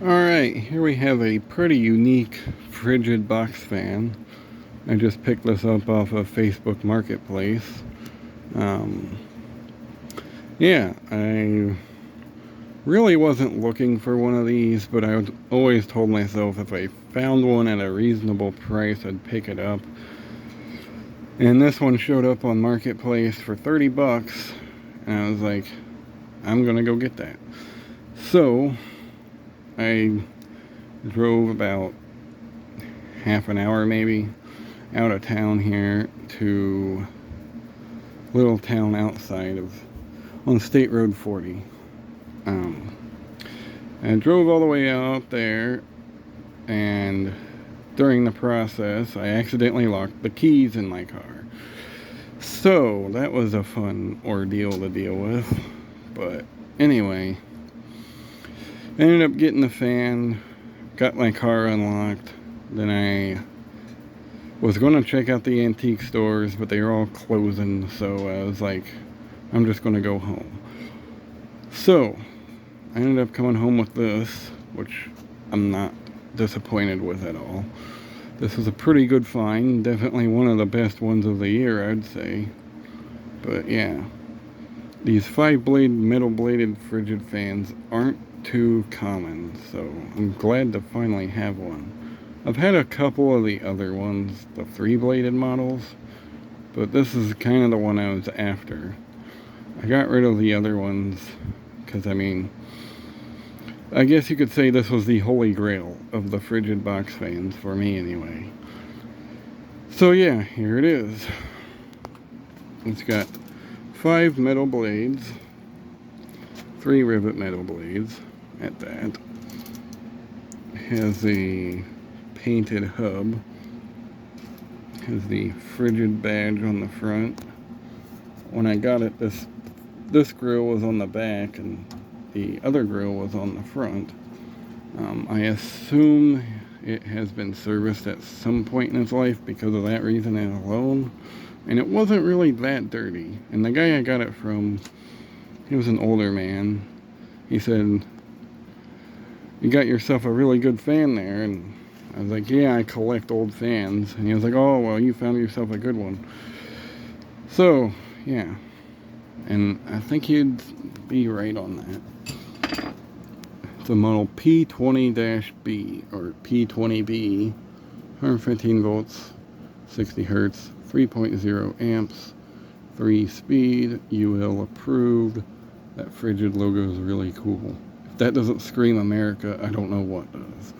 Alright, here we have a pretty unique Frigid box fan. I just picked this up off of Facebook Marketplace. Yeah, I really wasn't looking for one of these, but I always told myself if I found one at a reasonable price, I'd pick it up. And this one showed up on Marketplace for 30 bucks, and I was like, I'm gonna go get that. So, I drove about half an hour maybe out of town here to a little town outside of on State Road 40. I drove all the way out there, and during the process I accidentally locked the keys in my car. So that was a fun ordeal to deal with. But anyway, I ended up getting the fan, got my car unlocked. Then I was going to check out the antique stores, but they were all closing, so I was like, I'm just going to go home. So I ended up coming home with this, which I'm not disappointed with at all. This is a pretty good find, definitely one of the best ones of the year, I'd say. But yeah, these 5-blade metal bladed Frigid fans aren't too common, so I'm glad to finally have one. I've had a couple of the other ones, the 3-bladed models, but this is kind of the one I was after. I got rid of the other ones because, I guess you could say this was the holy grail of the Frigid box fans, for me anyway. So yeah, here it is. It's got 5 metal blades, 3 rivet metal blades at that. It has the painted hub, has the Frigid badge on the front. When I got it, this grill was on the back and the other grill was on the front. I assume it has been serviced at some point in its life because of that reason alone, and it wasn't really that dirty. And the guy I got it from, he was an older man. He said, "You got yourself a really good fan there." And I was like, "Yeah, I collect old fans." And he was like, "Oh, well, you found yourself a good one." So, yeah. And I think he'd be right on that. It's a model P20-B, or P20B, 115 volts, 60 hertz, 3.0 amps, 3 speed, UL approved. That Frigid logo is really cool. If that doesn't scream America, I don't know what does.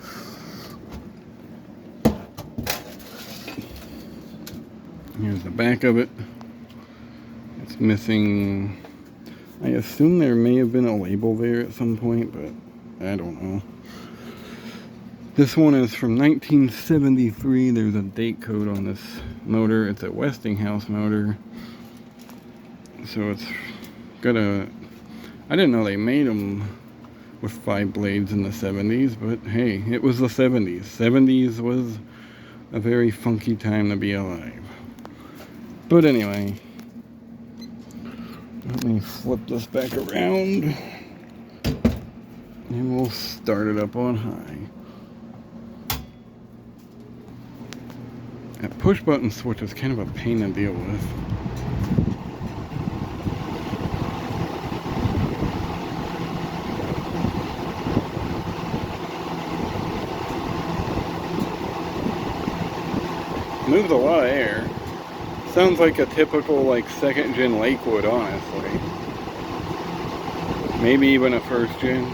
Here's the back of it. It's missing, I assume there may have been a label there at some point, but I don't know. This one is from 1973. There's a date code on this motor. It's a Westinghouse motor. So it's got I didn't know they made them with 5 blades in the 70s, but hey, it was the 70s. 70s was a very funky time to be alive. But anyway, let me flip this back around and we'll start it up on high. That push button switch is kind of a pain to deal with. Moves a lot of air. Sounds like a typical second gen Lakewood, honestly. Maybe even a first gen.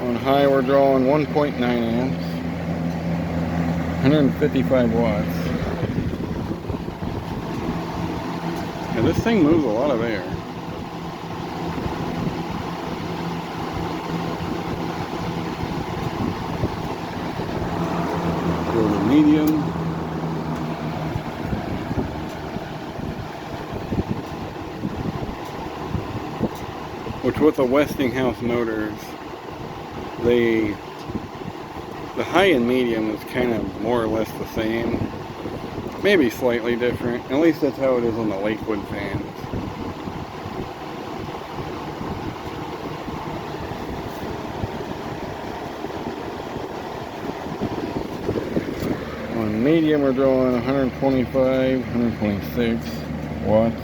On high we're drawing 1.9 amps, 155 watts. And this thing moves a lot of air. Go to medium. Which with the Westinghouse motors, the high and medium is kind of more or less the same. Maybe slightly different. At least that's how it is on the Lakewood fans. On medium, we're drawing 125, 126 watts,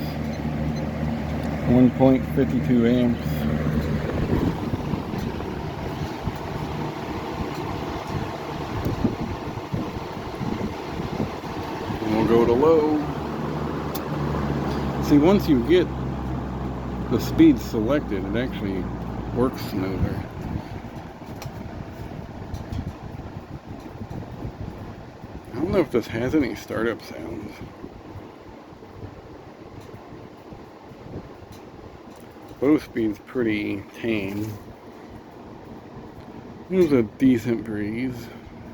1.52 amps. And we'll go to low. See, once you get the speed selected, it actually works smoother. I don't know if this has any startup sounds. Bow speed's pretty tame. There's a decent breeze.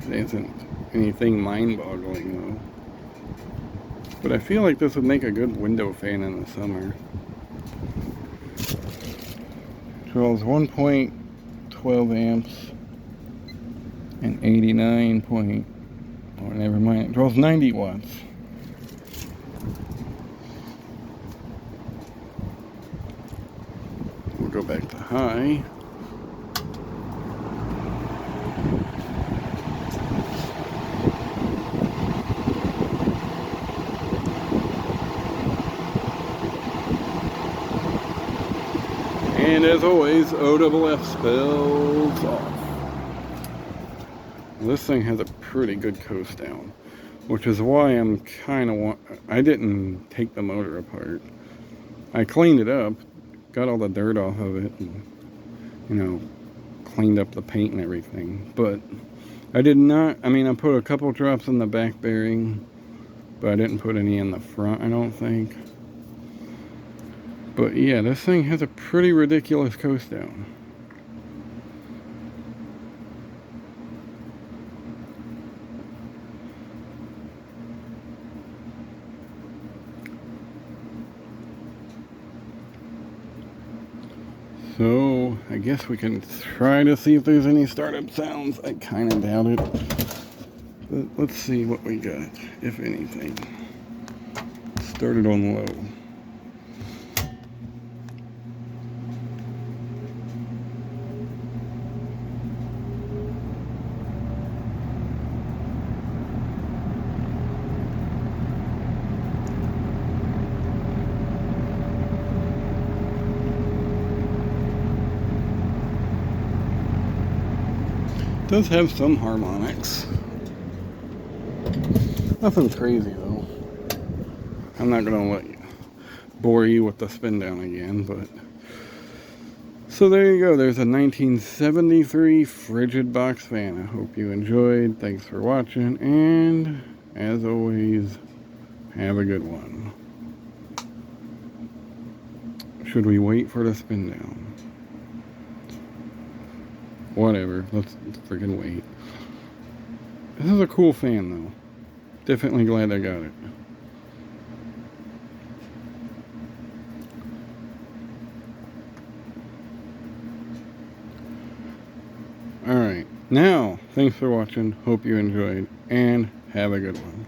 It isn't anything mind-boggling though. But I feel like this would make a good window fan in the summer. Draws 1.12 amps and 89 point, oh never mind, it draws 90 watts. We'll go back to high. And as always, OFF spells off. This thing has a pretty good coast down, which is why I'm kind of I didn't take the motor apart. I cleaned it up, got all the dirt off of it, and, you know, cleaned up the paint and everything. But I did not, I mean, I put a couple drops in the back bearing, but I didn't put any in the front, I don't think. But yeah, this thing has a pretty ridiculous coast down. So, I guess we can try to see if there's any startup sounds. I kind of doubt it. But let's see what we got, if anything. Started on low. Does have some harmonics. Nothing crazy though. I'm not gonna bore you with the spin down again, but so there you go. There's a 1973 Frigid box fan. I hope you enjoyed. Thanks for watching, and as always, have a good one. Should we wait for the spin down? Whatever, let's freaking wait. This is a cool fan though. Definitely glad I got it. Alright, now, thanks for watching. Hope you enjoyed, and have a good one.